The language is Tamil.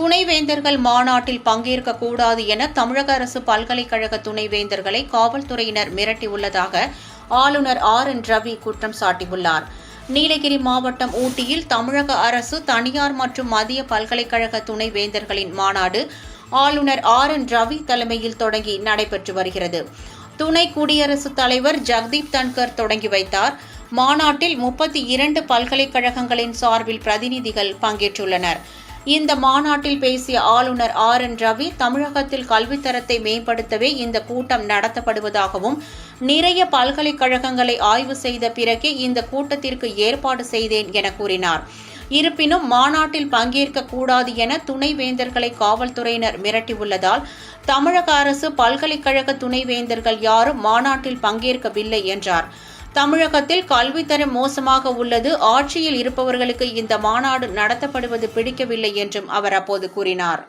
துணைவேந்தர்கள் மாநாட்டில் பங்கேற்கக்கூடாது என தமிழக அரசு பல்கலைக்கழக துணைவேந்தர்களை காவல்துறையினர் மிரட்டியுள்ளதாக ஆளுநர் RN ரவி குற்றம் சாட்டியுள்ளார். நீலகிரி மாவட்டம் ஊட்டியில் தமிழக அரசு, தனியார் மற்றும் மத்திய பல்கலைக்கழக துணைவேந்தர்களின் மாநாடு ஆளுநர் RN ரவி தலைமையில் தொடங்கி நடைபெற்று வருகிறது. துணை குடியரசுத் தலைவர் ஜெகதீப் தன்கர் தொடங்கி வைத்தார். மாநாட்டில் 32 பல்கலைக்கழகங்களின் சார்பில் பிரதிநிதிகள் பங்கேற்றுள்ளனர். இந்த மாநாட்டில் பேசிய ஆளுநர் RN ரவி, தமிழகத்தில் கல்வித்தரத்தை மேம்படுத்தவே இந்த கூட்டம் நடத்தப்படுவதாகவும், நிறைய பல்கலைக்கழகங்களை ஆய்வு செய்த பிறகே இந்த கூட்டத்திற்கு ஏற்பாடு செய்தேன் என கூறினார். இருப்பினும் மாநாட்டில் பங்கேற்கக்கூடாது என துணைவேந்தர்களை காவல்துறையினர் மிரட்டியுள்ளதால் தமிழக அரசு பல்கலைக்கழக துணைவேந்தர்கள் யாரும் மாநாட்டில் பங்கேற்கவில்லை என்றார். தமிழகத்தில் கல்வித்தரம் மோசமாக உள்ளது, ஆட்சியில் இருப்பவர்களுக்கு இந்த மாநாடு நடத்தப்படுவது பிடிக்கவில்லை என்றும் அவர் அப்போது கூறினார்.